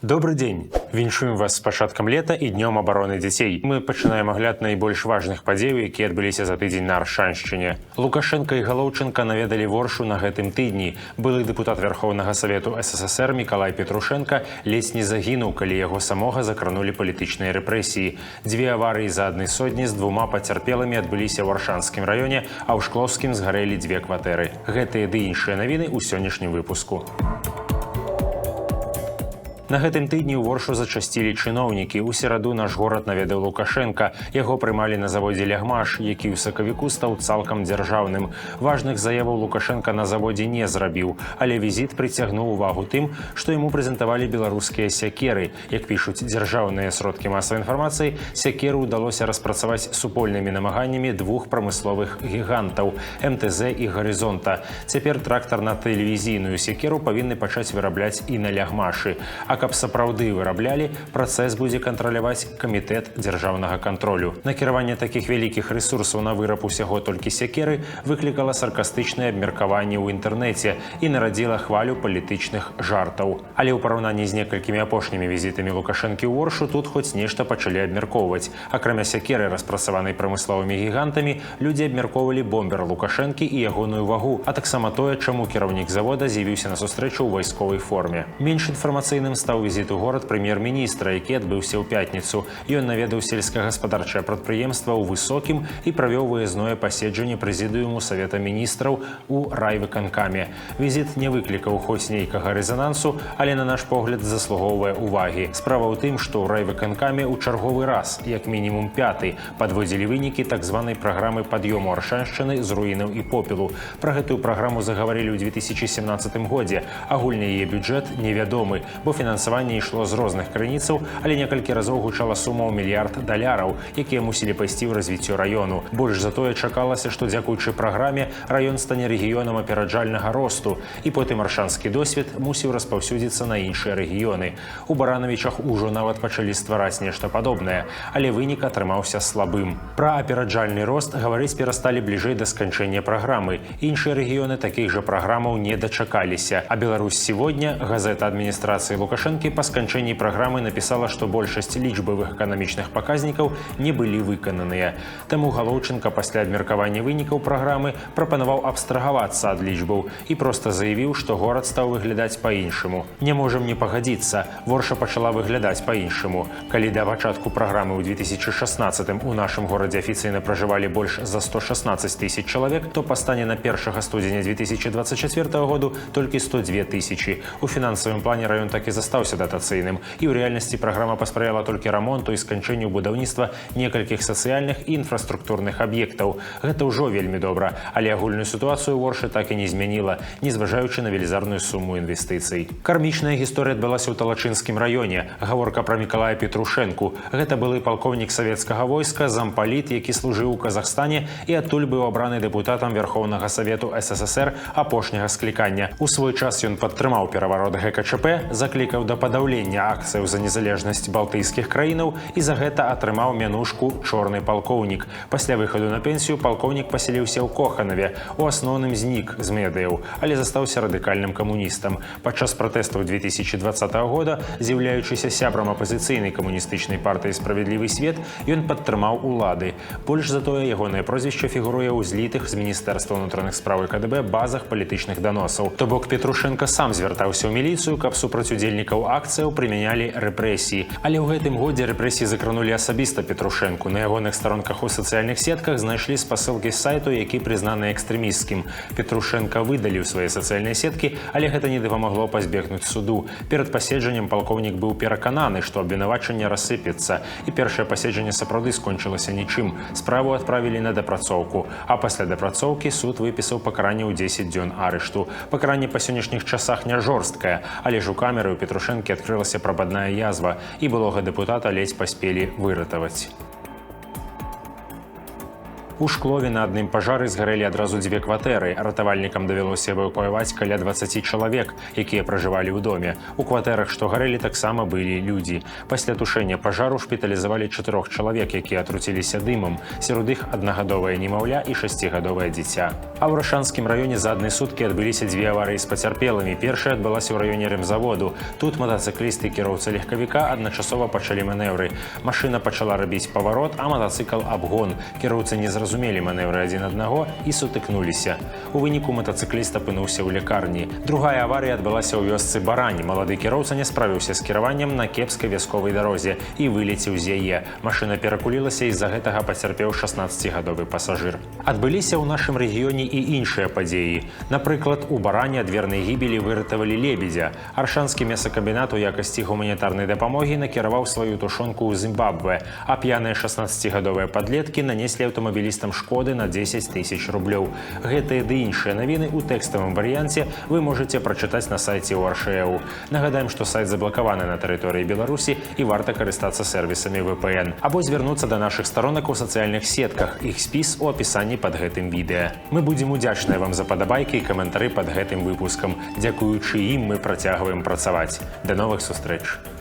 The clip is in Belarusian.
Добрый дзень. Віншуем вас з пачаткам лета і днём абароны дзяцей. Мы пачынаем агляд найбольш важных падзеяў, якія адбыліся за тыдзень на Аршаншчыне. Лукашенко і Галоўчынка наведалі Воршу на гэтым тыдні. Былы дэпутат Верховнага Савету СССР Миколай Петрушенко ледзь не загінуў, калі яго самога закранулі палітычныя рэпрэсіі. Дзве аварыі за адны сотні з двума пацярпелымі адбыліся ў Аршанскім раёне, а ў Шклоўскім згарэлі дзве кватэры. Гэтыя ды іншыя навіны ў сённяшнім выпуску. На гэтым тыдні ў Воршу зачасцілі чыноўнікі. У сераду наш горад наведаў Лукашенка. Яго прымалі на заводзе «Лягмаш», які ў сакавіку стаў цалкам дзяржаўным. Важных заяваў Лукашенка на заводзе не зрабіў, але візіт прыцягнуў увагу тым, што яму прэзентавалі беларускія сякеры. Як пішуць дзяржаўныя сродкі масавай інфармацыі, сякеры ўдалося распрацаваць супольнымі намаганнямі двух прамысловых гігантаў – МТЗ і «Гарызонта». Цяпер трактарна-тэлевізійную сякеру павінны пачаць вырабляць і на «Лягмашы». А каб сапраўды выраблялі, працэс будзе кантраляваць камітэт дзяржаўнага кантролю. Накіраванне такіх вялікіх рэсурсаў на выраб усяго толькі сякеры выклікала саркастычнае абмеркаванне ў інтэрнэце і нарадзіла хвалю палітычных жартаў. Але ў параўнанні з некалькімі апошнімі візітамі Лукашэнкі ў Воршу тут хоць нешта пачалі абмяркоўваць. Акрамя сякеры, распрацаванай прамысловымі гігантамі, людзі абмяркоўвалі бомбер Лукашэнкі і ягоную вагу, а таксама тое, чаму кіраўнік завода з'явіўся на сустрэчу ў вайсковай форме. Менш інфармацыйным стаў візіт у горад прэм'ер-міністра, які адбыўся ў пятніцу. Ён наведаў сельскагаспадарчае прадпрыемства ў Высокім і правёў выязное паседжанне прэзідыуму Савета міністраў у райвыканкаме. Візіт не выклікаў хоць нейкага рэзанансу, але на наш погляд заслугоўвае ўвагі. Справа ў тым, што ў райвыканкаме ў чарговы раз, як мінімум пяты, падводзілі вынікі так званай праграмы пад'ёму Аршаншчыны з руінаў і попелу. Пра гэтую праграму загаварылі ў 2017 годзе. Агульны яе бюджэт невядомы, бо фінансаванне ішло з розных крыніцаў, але некалькі разоў гучала сума ў $1 мільярд, якія мусілі пайсці ў развіццё раёну. Больш за тое чакалася, што дзякуючы праграме раён стане рэгіёнам апераджальнага росту, і потым аршанскі досвед мусіў распаўсюдзіцца на іншыя рэгіёны. У Баранавічах ужо нават пачалі ствараць нешта падобнае, але вынік атрымаўся слабым. Пра апераджальны рост гаварыць перасталі бліжэй да сканчэння праграмы. Іншыя рэгіёны такіх жа праграмаў не дачакаліся. А «Беларусь сегодня», газета адміністрацыі Лукашэнкі, па сканчэнні праграмы напісала, што большасць лічбавых эканамічных паказнікаў не былі выкананыя. Таму Галоўчынка пасля абмеркавання вынікаў праграмы прапанаваў абстрагавацца ад лічбаў і проста заявіў, што горад стаў выглядаць па-іншаму. Не можам не пагадзіцца, Ворша пачала выглядаць па-іншаму. Калі да пачатку праграмы ў 2016 у нашым горадзе афіцыйна пражывалі больш за 116 тысяч чалавек, то па стане на 1 студзеня 2024 году толькі 102 тысячы. У фінансавым плане раён так і застаўся датацыйным, і ў рэальнасці праграма паспрыяла толькі рамонту і сканчэнню будаўніцтва некалькіх сацыяльных і інфраструктурных аб'ектаў. Гэта ўжо вельмі добра, але агульную сітуацыю ў Воршы так і не змяніла, незважаючы на велізарную суму інвестыцый. Кармічная гісторыя адбылася ў Талачынскім раёне. Гаворка пра Миколая Петрушенку. Гэта былы палкоўнік савецкага войска, зампаліт, які служыў у Казахстане і адтуль быў абраны дэпутатам Верховнага Савету СССР апошняга склікання. У свой час ён падтрымаў пераварот ГКЧП, заклікаў да падаўлення акцыяў за незалежнасць балтыйскіх краінаў і за гэта атрымаў мянушку «Чорны палкоўнік». Пасля выхаду на пенсію палкоўнік паселіўся ў Коханаве, у асноўным знік з медыяў, але застаўся радыкальным камуністам. Падчас пратэстаў 2020 года, з'яўляючыся сябрам апазіцыйнай камуністычнай партыі «Справядлівы свет», ён падтрымаў улады. Больш за тое, ягонае прозвішча фігуруе ў злітых з Міністэрства ўнутраных спраў і КДБ базах палітычных даносаў. То бок Петрушенко сам звяртаўся ў міліцыю, каб супраць удзельнікаў акцыяў прымянялі рэпрэсіі. Але ў гэтым годзе рэпрэсіі закранулі асабіста Петрушенку. На ягоных старонках у сацыяльных сетках знайшлі спасылкі з сайту, які прызнаны экстрэмісцкім. Петрушенко выдаліў свае сацыяльныя сеткі, але гэта не дапамагло пазбегнуць суду. Перад паседжаннем палкоўнік быў перакананы, што абвінавачанне рассыпецца, і першае паседжанне сапраўды скончылася нічым. Справу адправілі на дапрацоўку, а пасля дапрацоўкі суд выпісаў пакаранне ў 10 дзён арышту. Пакаранне па сённяшніх часах не жорсткае, але ж у камеры ў Петрушэнкі адкрылася прабадная язва, і былога дэпутата ледзь паспелі выратаваць. У Шклове на адным пажары згарэлі адразу 2 кватэры. Ратавальнікам давялося эвакуяваць каля 20 чалавек, якія пражывалі ў доме. У кватэрах, што гарэлі, таксама былі людзі. Пасля тушэння пажару шпіталізавалі 4 чалавек, якія атруціліся дымам. Сярод іх аднагадовае немаўля і 6гадовае дзіця. А ў Рашанскім раёне за адны суткі адбыліся 2 аварыі з пацярпелымі. Першая адбылася ў раёне ремзаводу. Тут матацыкліст і кіроўца легкавіка адначасова пачалі манеўры. Машына пачала рабіць паварот, а матацыкл абгон. Кіроўцы не зразумелі манеўры адзін аднаго і сутыкнуліся. У выніку матацыкліст апынуўся ў лякарні. Другая аварыя адбылася ў вёсцы Барань. Малады кіроўца не справіўся з кіраваннем на кепскай вясковай дарозе і вылецеў з яе. Машына перакулілася і з-за гэтага пацярпеў 16гадовы пасажыр. Адбыліся ў нашым рэгіёне і іншыя падзеі. Напрыклад, у Баране ад вернай гібелі выратавалі лебедзя. Аршанскі мясакамбінат у якасці гуманітарнай дапамогі накіраваў сваю тушонку ў Зімбабве, а п'яныя 16гадовыя падлеткі нанеслі аўтамабілістам шкоды на 10 000 рублёў. Гэтыя ды іншыя навіны ў тэкставым варыянце вы можаце прачытаць на сайце УРШЭУ. Нагадаем, што сайт заблакаваны на тэрыторыі Беларусі і варта карыстацца сервісамі VPN. Або звярнуцца да нашых старонак у сацыяльных сетках. Іх спіс у апісанні пад гэтым відэа. Мы будзем удзячныя вам за падабайкі і каментары пад гэтым выпускам. Дзякуючы ім мы працягваем працаваць. Да новых сустрэч!